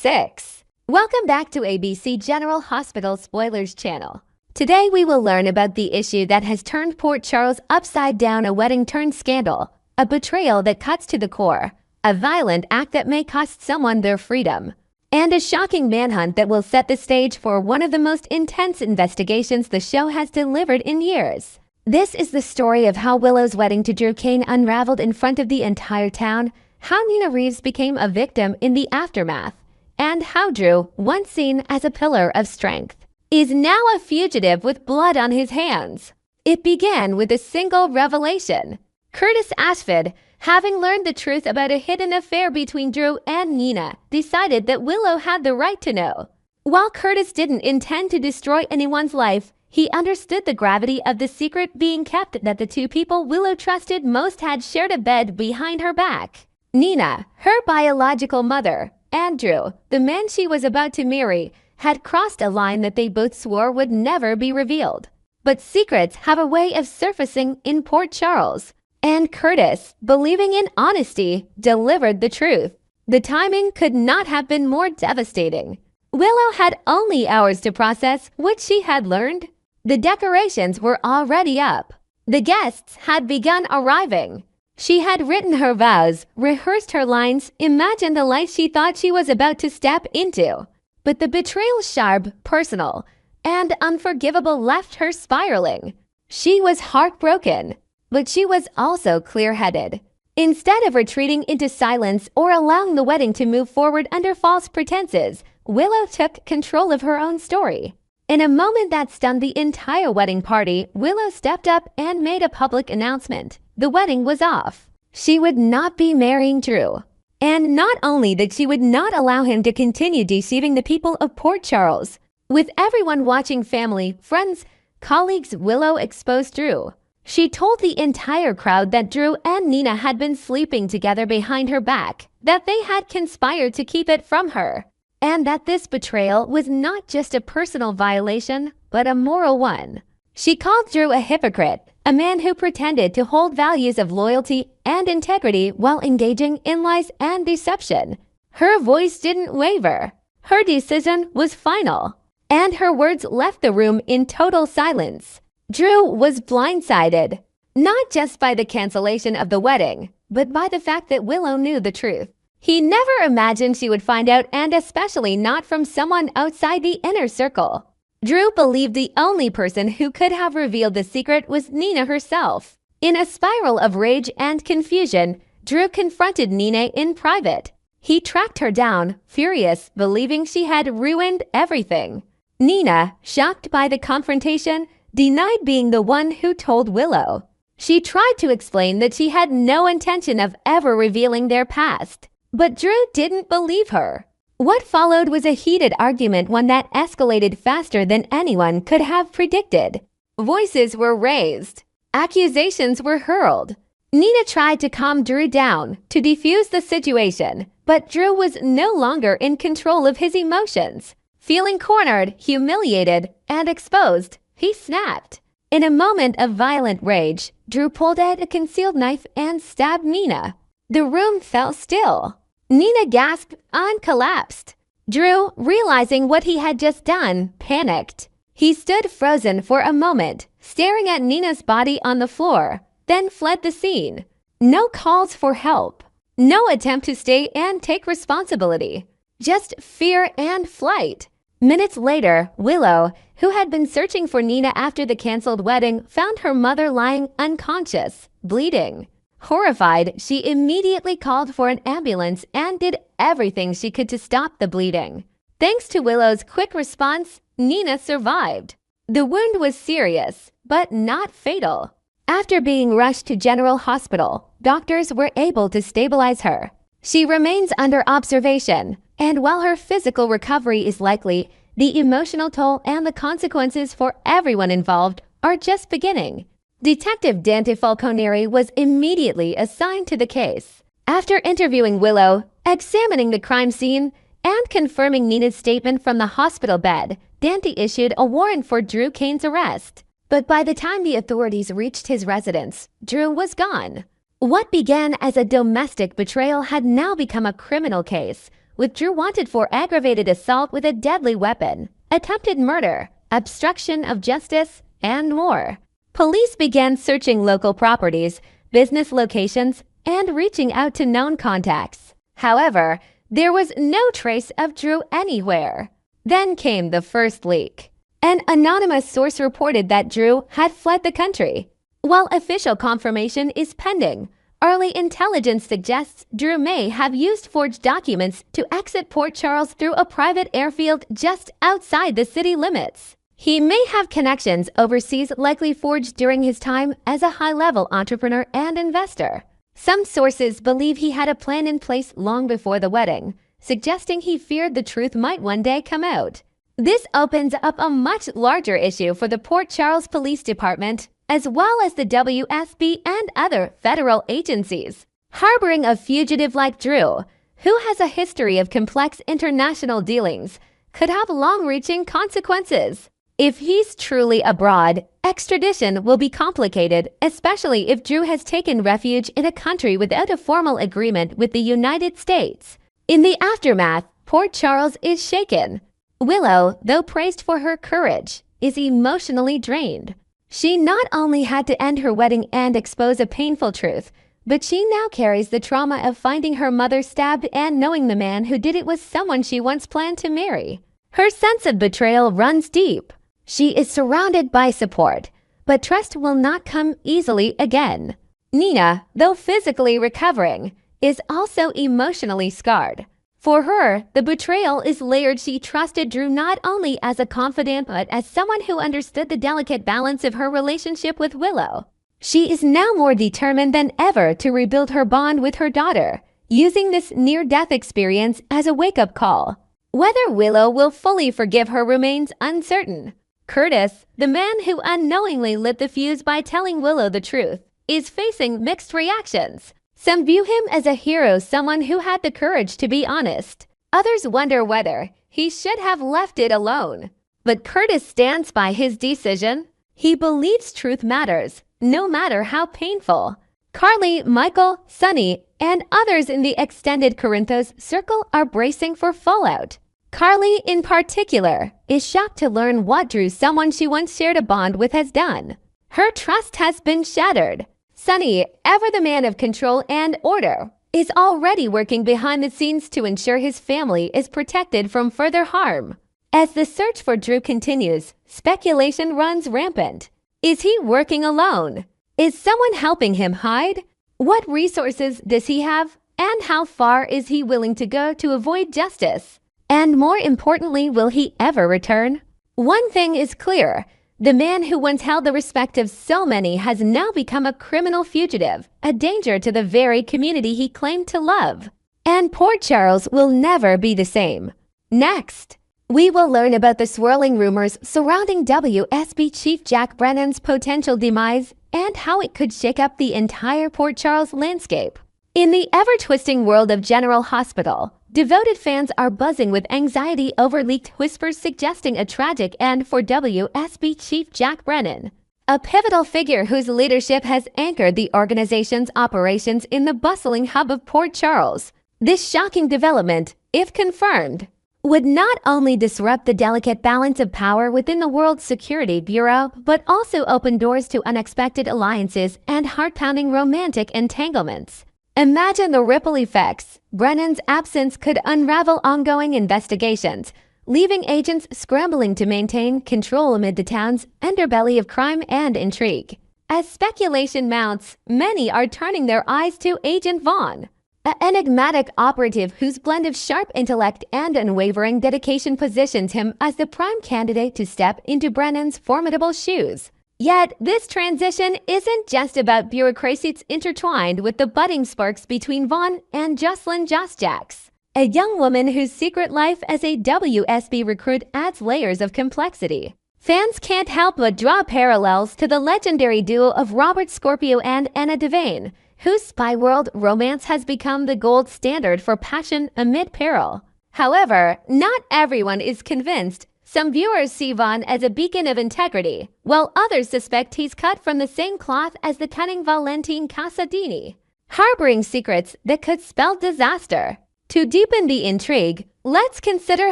6. Welcome back to ABC General Hospital Spoilers channel. Today we will learn about the issue that has turned Port Charles upside down, a wedding turned scandal, a betrayal that cuts to the core, a violent act that may cost someone their freedom, and a shocking manhunt that will set the stage for one of the most intense investigations the show has delivered in years. This is the story of how Willow's wedding to Drew Kane unraveled in front of the entire town, how Nina Reeves became a victim in the aftermath, and how Drew, once seen as a pillar of strength, is now a fugitive with blood on his hands. It began with a single revelation. Curtis Ashford, having learned the truth about a hidden affair between Drew and Nina, decided that Willow had the right to know. While Curtis didn't intend to destroy anyone's life, he understood the gravity of the secret being kept that the two people Willow trusted most had shared a bed behind her back. Nina, her biological mother, and Drew, the man she was about to marry, had crossed a line that they both swore would never be revealed. But secrets have a way of surfacing in Port Charles, and Curtis, believing in honesty, delivered the truth. The timing could not have been more devastating. Willow had only hours to process what she had learned. The decorations were already up. The guests had begun arriving. She had written her vows, rehearsed her lines, imagined the life she thought she was about to step into. But the betrayal, sharp, personal, and unforgivable, left her spiraling. She was heartbroken, but she was also clear-headed. Instead of retreating into silence or allowing the wedding to move forward under false pretenses, Willow took control of her own story. In a moment that stunned the entire wedding party, Willow stepped up and made a public announcement. The wedding was off. She would not be marrying Drew. And not only that, she would not allow him to continue deceiving the people of Port Charles. With everyone watching, family, friends, colleagues, Willow exposed Drew. She told the entire crowd that Drew and Nina had been sleeping together behind her back, that they had conspired to keep it from her, and that this betrayal was not just a personal violation, but a moral one. She called Drew a hypocrite, a man who pretended to hold values of loyalty and integrity while engaging in lies and deception. Her voice didn't waver. Her decision was final, and her words left the room in total silence. Drew was blindsided, not just by the cancellation of the wedding, but by the fact that Willow knew the truth. He never imagined she would find out, and especially not from someone outside the inner circle. Drew believed the only person who could have revealed the secret was Nina herself. In a spiral of rage and confusion, Drew confronted Nina in private. He tracked her down, furious, believing she had ruined everything. Nina, shocked by the confrontation, denied being the one who told Willow. She tried to explain that she had no intention of ever revealing their past, but Drew didn't believe her. What followed was a heated argument, one that escalated faster than anyone could have predicted. Voices were raised. Accusations were hurled. Nina tried to calm Drew down, to defuse the situation, but Drew was no longer in control of his emotions. Feeling cornered, humiliated, and exposed, he snapped. In a moment of violent rage, Drew pulled out a concealed knife and stabbed Nina. The room fell still. Nina gasped and collapsed. Drew, realizing what he had just done, panicked. He stood frozen for a moment, staring at Nina's body on the floor, then fled the scene. No calls for help. No attempt to stay and take responsibility. Just fear and flight. Minutes later, Willow, who had been searching for Nina after the canceled wedding, found her mother lying unconscious, bleeding. Horrified, she immediately called for an ambulance and did everything she could to stop the bleeding. Thanks to Willow's quick response, Nina survived. The wound was serious, but not fatal. After being rushed to General Hospital, doctors were able to stabilize her. She remains under observation, and while her physical recovery is likely, the emotional toll and the consequences for everyone involved are just beginning. Detective Dante Falconeri was immediately assigned to the case. After interviewing Willow, examining the crime scene, and confirming Nina's statement from the hospital bed, Dante issued a warrant for Drew Kane's arrest. But by the time the authorities reached his residence, Drew was gone. What began as a domestic betrayal had now become a criminal case, with Drew wanted for aggravated assault with a deadly weapon, attempted murder, obstruction of justice, and more. Police began searching local properties, business locations, and reaching out to known contacts. However, there was no trace of Drew anywhere. Then came the first leak. An anonymous source reported that Drew had fled the country. While official confirmation is pending, early intelligence suggests Drew may have used forged documents to exit Port Charles through a private airfield just outside the city limits. He may have connections overseas, likely forged during his time as a high-level entrepreneur and investor. Some sources believe he had a plan in place long before the wedding, suggesting he feared the truth might one day come out. This opens up a much larger issue for the Port Charles Police Department, as well as the WSB and other federal agencies. Harboring a fugitive like Drew, who has a history of complex international dealings, could have long-reaching consequences. If he's truly abroad, extradition will be complicated, especially if Drew has taken refuge in a country without a formal agreement with the United States. In the aftermath, Port Charles is shaken. Willow, though praised for her courage, is emotionally drained. She not only had to end her wedding and expose a painful truth, but she now carries the trauma of finding her mother stabbed and knowing the man who did it was someone she once planned to marry. Her sense of betrayal runs deep. She is surrounded by support, but trust will not come easily again. Nina, though physically recovering, is also emotionally scarred. For her, the betrayal is layered. She trusted Drew not only as a confidant but as someone who understood the delicate balance of her relationship with Willow. She is now more determined than ever to rebuild her bond with her daughter, using this near-death experience as a wake-up call. Whether Willow will fully forgive her remains uncertain. Curtis, the man who unknowingly lit the fuse by telling Willow the truth, is facing mixed reactions. Some view him as a hero, someone who had the courage to be honest. Others wonder whether he should have left it alone. But Curtis stands by his decision. He believes truth matters, no matter how painful. Carly, Michael, Sunny, and others in the extended Corinthos circle are bracing for fallout. Carly, in particular, is shocked to learn what Drew, someone she once shared a bond with, has done. Her trust has been shattered. Sunny, ever the man of control and order, is already working behind the scenes to ensure his family is protected from further harm. As the search for Drew continues, speculation runs rampant. Is he working alone? Is someone helping him hide? What resources does he have? And how far is he willing to go to avoid justice? And more importantly, will he ever return? One thing is clear. The man who once held the respect of so many has now become a criminal fugitive, a danger to the very community he claimed to love. And Port Charles will never be the same. Next, we will learn about the swirling rumors surrounding WSB Chief Jack Brennan's potential demise and how it could shake up the entire Port Charles landscape. In the ever-twisting world of General Hospital, devoted fans are buzzing with anxiety over leaked whispers suggesting a tragic end for WSB Chief Jack Brennan, a pivotal figure whose leadership has anchored the organization's operations in the bustling hub of Port Charles. This shocking development, if confirmed, would not only disrupt the delicate balance of power within the World Security Bureau, but also open doors to unexpected alliances and heart-pounding romantic entanglements. Imagine the ripple effects. Brennan's absence could unravel ongoing investigations, leaving agents scrambling to maintain control amid the town's underbelly of crime and intrigue. As speculation mounts, many are turning their eyes to Agent Vaughn, an enigmatic operative whose blend of sharp intellect and unwavering dedication positions him as the prime candidate to step into Brennan's formidable shoes. Yet, this transition isn't just about bureaucracy. It's intertwined with the budding sparks between Vaughn and Jocelyn Josjacks, a young woman whose secret life as a WSB recruit adds layers of complexity. Fans can't help but draw parallels to the legendary duo of Robert Scorpio and Anna Devane, whose spy world romance has become the gold standard for passion amid peril. However, not everyone is convinced. Some viewers see Vaughn as a beacon of integrity, while others suspect he's cut from the same cloth as the cunning Valentine Casadini, harboring secrets that could spell disaster. To deepen the intrigue, let's consider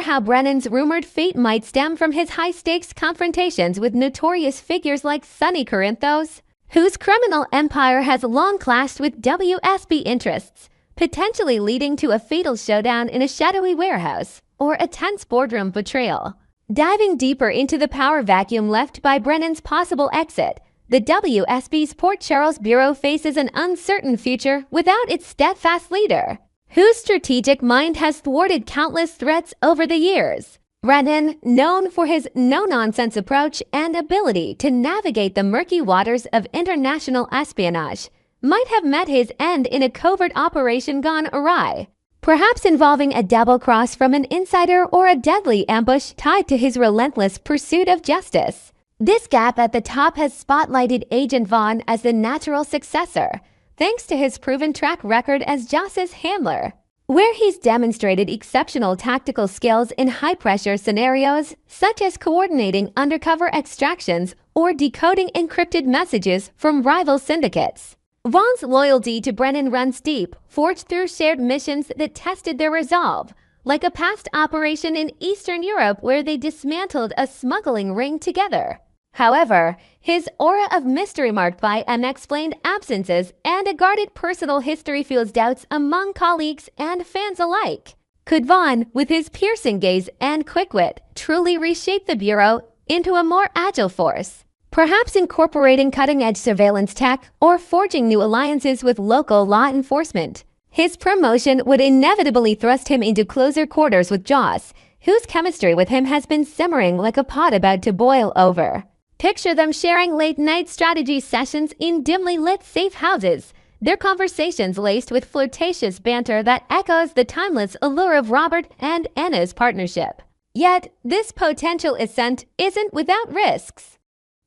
how Brennan's rumored fate might stem from his high-stakes confrontations with notorious figures like Sonny Corinthos, whose criminal empire has long clashed with WSB interests, potentially leading to a fatal showdown in a shadowy warehouse or a tense boardroom betrayal. Diving deeper into the power vacuum left by Brennan's possible exit, the WSB's Port Charles Bureau faces an uncertain future without its steadfast leader, whose strategic mind has thwarted countless threats over the years. Brennan, known for his no-nonsense approach and ability to navigate the murky waters of international espionage, might have met his end in a covert operation gone awry, perhaps involving a double cross from an insider or a deadly ambush tied to his relentless pursuit of justice. This gap at the top has spotlighted Agent Vaughn as the natural successor, thanks to his proven track record as Joss's handler, where he's demonstrated exceptional tactical skills in high-pressure scenarios, such as coordinating undercover extractions or decoding encrypted messages from rival syndicates. Vaughn's loyalty to Brennan runs deep, forged through shared missions that tested their resolve, like a past operation in Eastern Europe where they dismantled a smuggling ring together. However, his aura of mystery marked by unexplained absences and a guarded personal history fuels doubts among colleagues and fans alike. Could Vaughn, with his piercing gaze and quick wit, truly reshape the Bureau into a more agile force? Perhaps incorporating cutting-edge surveillance tech or forging new alliances with local law enforcement. His promotion would inevitably thrust him into closer quarters with Joss, whose chemistry with him has been simmering like a pot about to boil over. Picture them sharing late-night strategy sessions in dimly lit safe houses, their conversations laced with flirtatious banter that echoes the timeless allure of Robert and Anna's partnership. Yet, this potential ascent isn't without risks.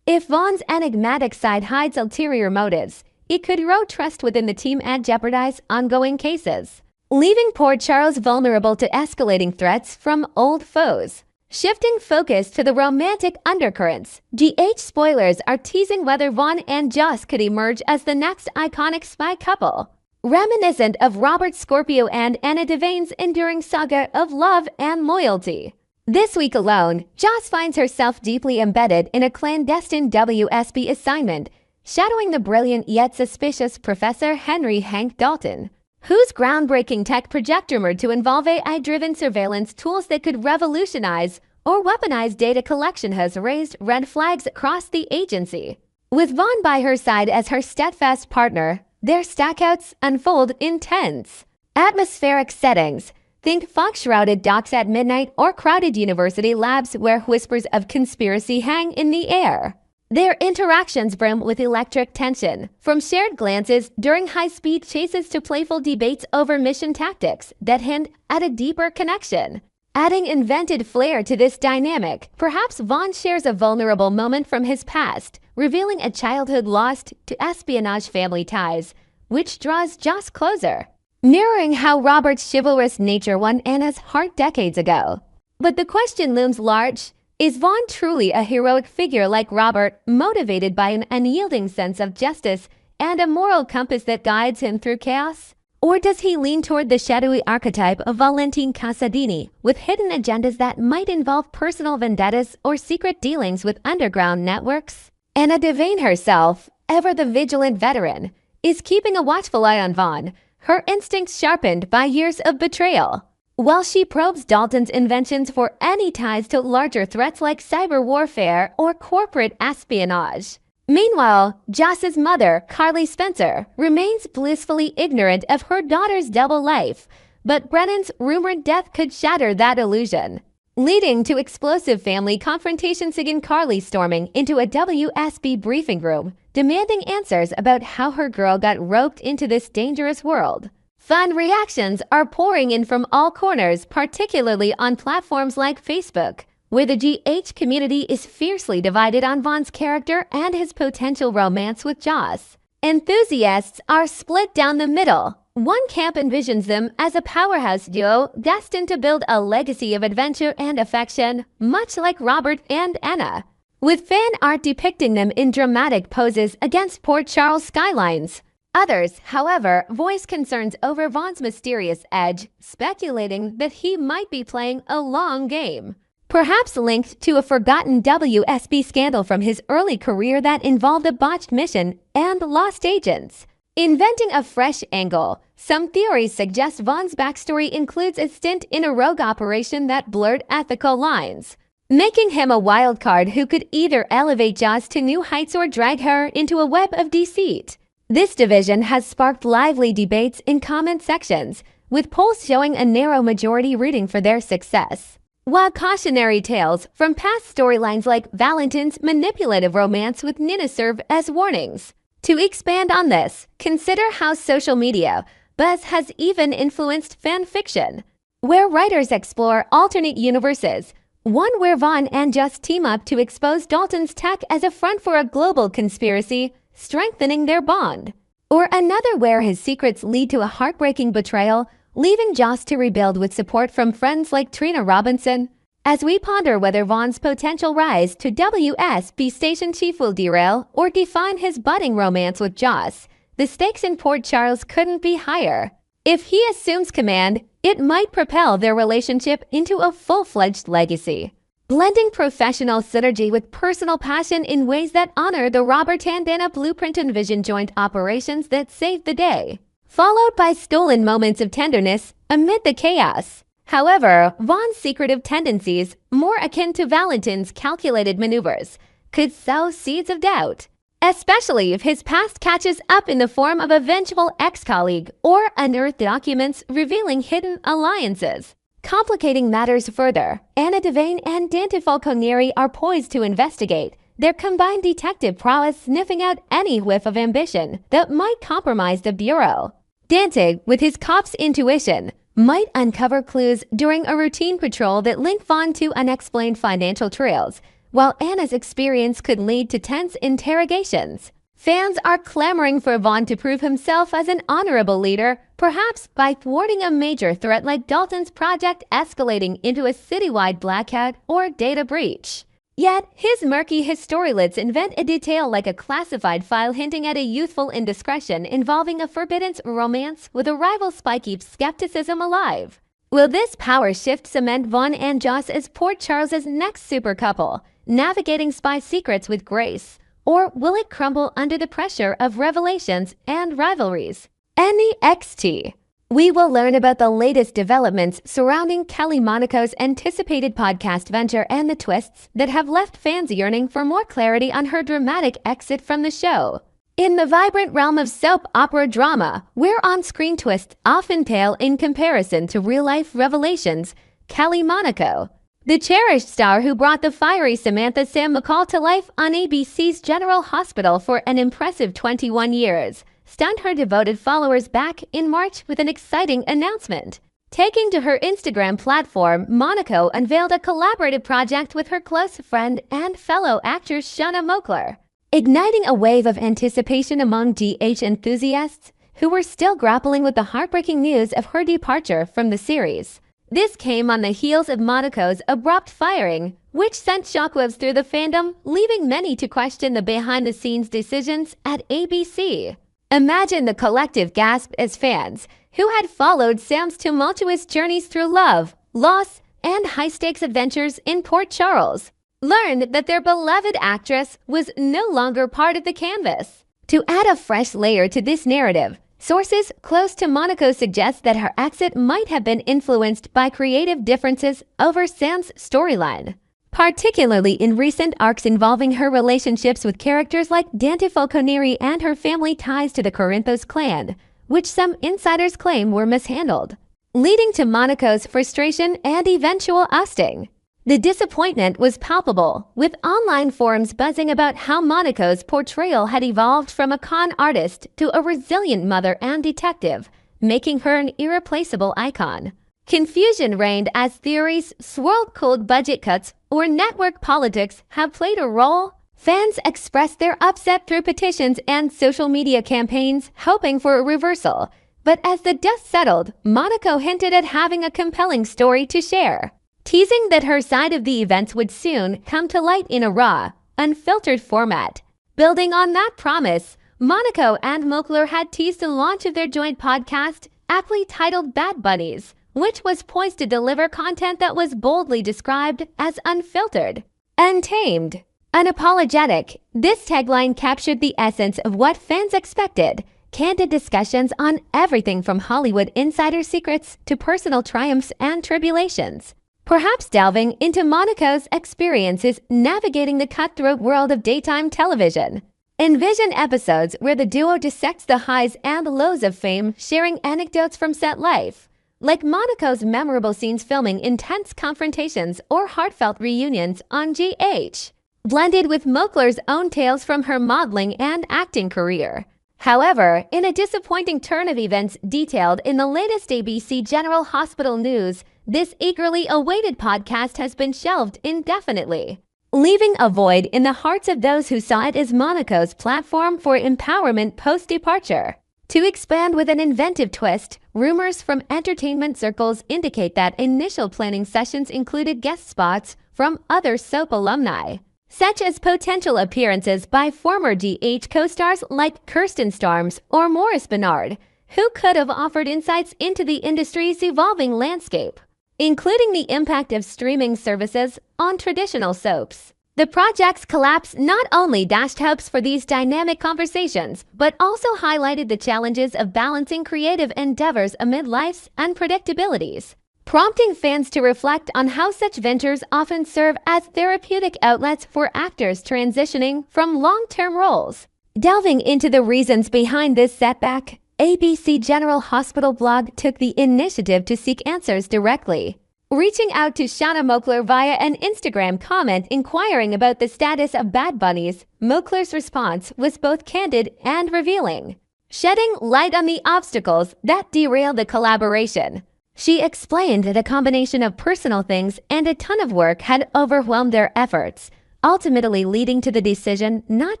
If Vaughn's enigmatic side hides ulterior motives, it could erode trust within the team and jeopardize ongoing cases, leaving Port Charles vulnerable to escalating threats from old foes. Shifting focus to the romantic undercurrents, GH spoilers are teasing whether Vaughn and Joss could emerge as the next iconic spy couple, reminiscent of Robert Scorpio and Anna Devane's enduring saga of love and loyalty. This week alone, Joss finds herself deeply embedded in a clandestine WSB assignment, shadowing the brilliant yet suspicious Professor Henry Hank Dalton, whose groundbreaking tech project rumored to involve AI-driven surveillance tools that could revolutionize or weaponize data collection has raised red flags across the agency. With Vaughn by her side as her steadfast partner, their stackouts unfold in tense, atmospheric settings. Think fog-shrouded docks at midnight or crowded university labs where whispers of conspiracy hang in the air. Their interactions brim with electric tension, from shared glances during high-speed chases to playful debates over mission tactics that hint at a deeper connection. Adding invented flair to this dynamic, perhaps Vaughn shares a vulnerable moment from his past, revealing a childhood lost to espionage family ties, which draws Joss closer, mirroring how Robert's chivalrous nature won Anna's heart decades ago. But the question looms large. Is Vaughn truly a heroic figure like Robert, motivated by an unyielding sense of justice and a moral compass that guides him through chaos? Or does he lean toward the shadowy archetype of Valentin Casadini, with hidden agendas that might involve personal vendettas or secret dealings with underground networks? Anna Devane herself, ever the vigilant veteran, is keeping a watchful eye on Vaughn, her instincts sharpened by years of betrayal, while she probes Dalton's inventions for any ties to larger threats like cyber warfare or corporate espionage. Meanwhile, Joss's mother, Carly Spencer, remains blissfully ignorant of her daughter's double life, but Brennan's rumored death could shatter that illusion, leading to explosive family confrontations again. Carly storming into a WSB briefing room, demanding answers about how her girl got roped into this dangerous world. Fan reactions are pouring in from all corners, particularly on platforms like Facebook, where the GH community is fiercely divided on Vaughn's character and his potential romance with Joss. Enthusiasts are split down the middle. One camp envisions them as a powerhouse duo destined to build a legacy of adventure and affection, much like Robert and Anna, with fan art depicting them in dramatic poses against Port Charles skylines. Others, however, voiced concerns over Vaughn's mysterious edge, speculating that he might be playing a long game, perhaps linked to a forgotten WSB scandal from his early career that involved a botched mission and lost agents. Inventing a fresh angle, some theories suggest Vaughn's backstory includes a stint in a rogue operation that blurred ethical lines, making him a wild card who could either elevate Joss to new heights or drag her into a web of deceit. This division has sparked lively debates in comment sections, with polls showing a narrow majority rooting for their success, while cautionary tales from past storylines like Valentin's manipulative romance with Nina serve as warnings. To expand on this, consider how social media buzz has even influenced fan fiction, where writers explore alternate universes, one where Vaughn and Joss team up to expose Dalton's tech as a front for a global conspiracy, strengthening their bond, or another where his secrets lead to a heartbreaking betrayal, leaving Joss to rebuild with support from friends like Trina Robinson. As we ponder whether Vaughn's potential rise to WSB station chief will derail or define his budding romance with Joss, the stakes in Port Charles couldn't be higher. If he assumes command, it might propel their relationship into a full-fledged legacy, blending professional synergy with personal passion in ways that honor the Robert and Anna blueprint and vision joint operations that saved the day, followed by stolen moments of tenderness amid the chaos. However, Vaughn's secretive tendencies, more akin to Valentin's calculated maneuvers, could sow seeds of doubt, especially if his past catches up in the form of a vengeful ex-colleague or unearthed documents revealing hidden alliances. Complicating matters further, Anna Devane and Dante Falconieri are poised to investigate, their combined detective prowess sniffing out any whiff of ambition that might compromise the Bureau. Dante, with his cop's intuition, might uncover clues during a routine patrol that link Vaughn to unexplained financial trails, while Anna's experience could lead to tense interrogations. Fans are clamoring for Vaughn to prove himself as an honorable leader, perhaps by thwarting a major threat like Dalton's project escalating into a citywide blackout or data breach. Yet, his murky historielets invent a detail like a classified file hinting at a youthful indiscretion involving a forbidden romance with a rival spy keeps skepticism alive. Will this power shift cement Vaughn and Joss as Port Charles's next super couple, navigating spy secrets with grace? Or will it crumble under the pressure of revelations and rivalries? NEXT. We will learn about the latest developments surrounding Kelly Monaco's anticipated podcast venture and the twists that have left fans yearning for more clarity on her dramatic exit from the show. In the vibrant realm of soap opera drama, where on-screen twists often pale in comparison to real-life revelations, Kelly Monaco, the cherished star who brought the fiery Samantha Sam McCall to life on ABC's General Hospital for an impressive 21 years, stunned her devoted followers back in March with an exciting announcement. Taking to her Instagram platform, Monaco unveiled a collaborative project with her close friend and fellow actress Shauna Mokler, igniting a wave of anticipation among GH enthusiasts who were still grappling with the heartbreaking news of her departure from the series. This came on the heels of Monaco's abrupt firing, which sent shockwaves through the fandom, leaving many to question the behind-the-scenes decisions at ABC. Imagine the collective gasp as fans, who had followed Sam's tumultuous journeys through love, loss, and high-stakes adventures in Port Charles, learned that their beloved actress was no longer part of the canvas. To add a fresh layer to this narrative, sources close to Monaco suggest that her exit might have been influenced by creative differences over Sam's storyline, particularly in recent arcs involving her relationships with characters like Dante Falconieri and her family ties to the Corinthos clan, which some insiders claim were mishandled, leading to Monaco's frustration and eventual ousting. The disappointment was palpable, with online forums buzzing about how Monaco's portrayal had evolved from a con artist to a resilient mother and detective, making her an irreplaceable icon. Confusion reigned as theories swirled cold budget cuts or network politics have played a role. Fans expressed their upset through petitions and social media campaigns, hoping for a reversal. But as the dust settled, Monaco hinted at having a compelling story to share, teasing that her side of the events would soon come to light in a raw, unfiltered format. Building on that promise, Monaco and Mochler had teased the launch of their joint podcast, aptly titled Bad Bunnies, which was poised to deliver content that was boldly described as unfiltered, untamed, unapologetic. This tagline captured the essence of what fans expected: candid discussions on everything from Hollywood insider secrets to personal triumphs and tribulations. Perhaps delving into Monaco's experiences navigating the cutthroat world of daytime television. Envision episodes where the duo dissects the highs and lows of fame, sharing anecdotes from set life, like Monaco's memorable scenes filming intense confrontations or heartfelt reunions on GH, blended with Mochler's own tales from her modeling and acting career. However, in a disappointing turn of events detailed in the latest ABC General Hospital news, this eagerly awaited podcast has been shelved indefinitely, leaving a void in the hearts of those who saw it as Monaco's platform for empowerment post-departure. To expand with an inventive twist, rumors from entertainment circles indicate that initial planning sessions included guest spots from other soap alumni, such as potential appearances by former GH co-stars like Kirsten Storms or Morris Bernard, who could have offered insights into the industry's evolving landscape, including the impact of streaming services on traditional soaps. The project's collapse not only dashed hopes for these dynamic conversations, but also highlighted the challenges of balancing creative endeavors amid life's unpredictabilities, prompting fans to reflect on how such ventures often serve as therapeutic outlets for actors transitioning from long-term roles. Delving into the reasons behind this setback, ABC General Hospital blog took the initiative to seek answers directly, reaching out to Shanna Mochler via an Instagram comment inquiring about the status of Bad Bunnies. Mochler's response was both candid and revealing, shedding light on the obstacles that derailed the collaboration. She explained that a combination of personal things and a ton of work had overwhelmed their efforts, ultimately leading to the decision not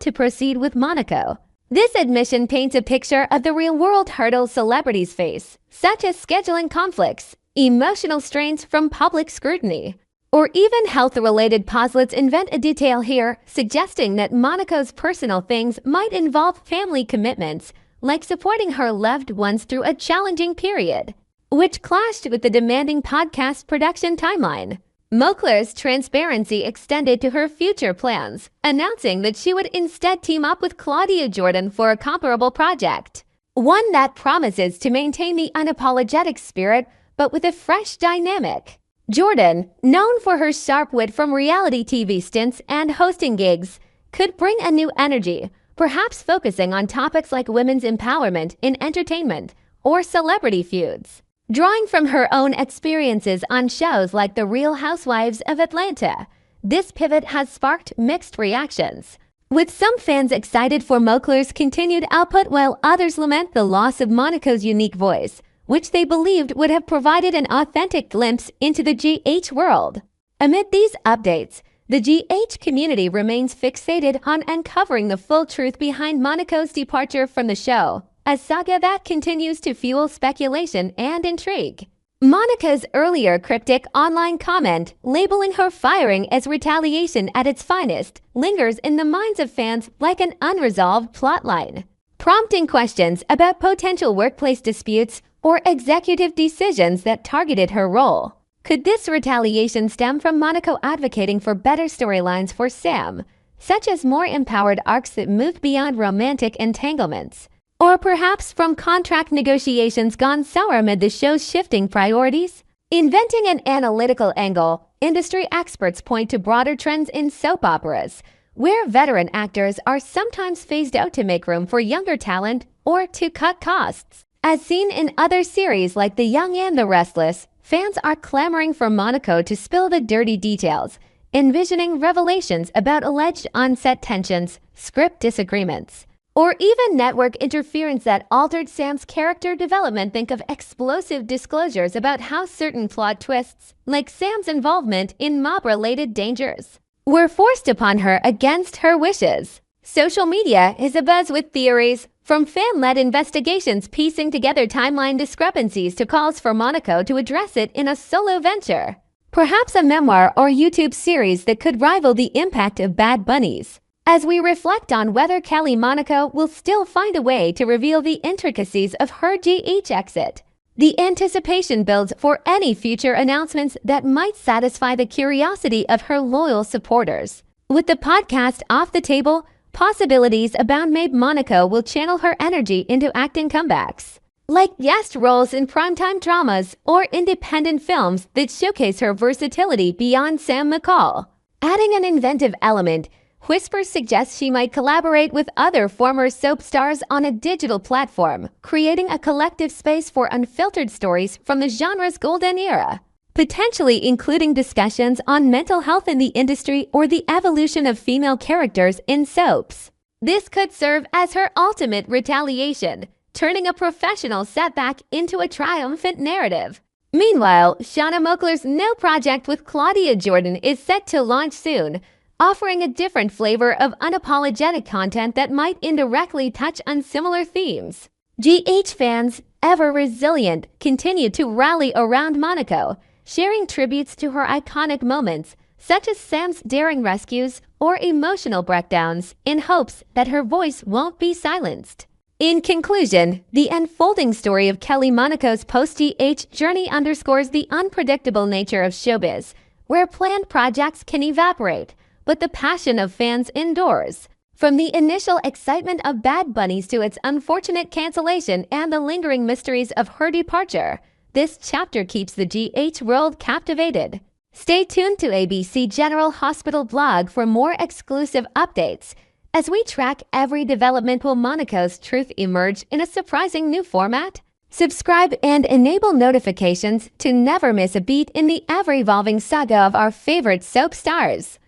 to proceed with Monaco. This admission paints a picture of the real-world hurdles celebrities face, such as scheduling conflicts, emotional strains from public scrutiny, or even health-related pause. Let's invent a detail here, suggesting that Monaco's personal things might involve family commitments, like supporting her loved ones through a challenging period, which clashed with the demanding podcast production timeline. Mochler's transparency extended to her future plans, announcing that she would instead team up with Claudia Jordan for a comparable project, one that promises to maintain the unapologetic spirit but with a fresh dynamic. Jordan, known for her sharp wit from reality TV stints and hosting gigs, could bring a new energy, perhaps focusing on topics like women's empowerment in entertainment or celebrity feuds. Drawing from her own experiences on shows like The Real Housewives of Atlanta, this pivot has sparked mixed reactions, with some fans excited for Mochler's continued output while others lament the loss of Monaco's unique voice, which they believed would have provided an authentic glimpse into the GH world. Amid these updates, the GH community remains fixated on uncovering the full truth behind Monaco's departure from the show, a saga that continues to fuel speculation and intrigue. Monica's earlier cryptic online comment, labeling her firing as retaliation at its finest, lingers in the minds of fans like an unresolved plotline, prompting questions about potential workplace disputes or executive decisions that targeted her role. Could this retaliation stem from Monaco advocating for better storylines for Sam, such as more empowered arcs that moved beyond romantic entanglements? Or perhaps from contract negotiations gone sour amid the show's shifting priorities? Inventing an analytical angle, industry experts point to broader trends in soap operas, where veteran actors are sometimes phased out to make room for younger talent or to cut costs. As seen in other series like The Young and the Restless, fans are clamoring for Monaco to spill the dirty details, envisioning revelations about alleged on-set tensions, script disagreements, or even network interference that altered Sam's character development. Think of explosive disclosures about how certain plot twists, like Sam's involvement in mob-related dangers, were forced upon her against her wishes. Social media is abuzz with theories, from fan-led investigations piecing together timeline discrepancies to calls for Monaco to address it in a solo venture. Perhaps a memoir or YouTube series that could rival the impact of Bad Bunnies. as we reflect on whether Kelly Monaco will still find a way to reveal the intricacies of her GH exit. The anticipation builds for any future announcements that might satisfy the curiosity of her loyal supporters. With the podcast off the table, possibilities abound. Maybe Monaco will channel her energy into acting comebacks, like guest roles in primetime dramas or independent films that showcase her versatility beyond Sam McCall. Adding an inventive element, whispers suggest she might collaborate with other former soap stars on a digital platform, creating a collective space for unfiltered stories from the genre's golden era, potentially including discussions on mental health in the industry or the evolution of female characters in soaps. This could serve as her ultimate retaliation, turning a professional setback into a triumphant narrative. Meanwhile, Shauna Moakler's new project with Claudia Jordan is set to launch soon, offering a different flavor of unapologetic content that might indirectly touch on similar themes. GH fans, ever resilient, continue to rally around Monaco, sharing tributes to her iconic moments, such as Sam's daring rescues or emotional breakdowns, in hopes that her voice won't be silenced. In conclusion, the unfolding story of Kelly Monaco's post-GH journey underscores the unpredictable nature of showbiz, where planned projects can evaporate, but the passion of fans endures. From the initial excitement of Bad Bunnies to its unfortunate cancellation and the lingering mysteries of her departure, this chapter keeps the GH world captivated. Stay tuned to ABC General Hospital blog for more exclusive updates as we track every development. Will Monaco's truth emerge in a surprising new format? Subscribe and enable notifications to never miss a beat in the ever-evolving saga of our favorite soap stars.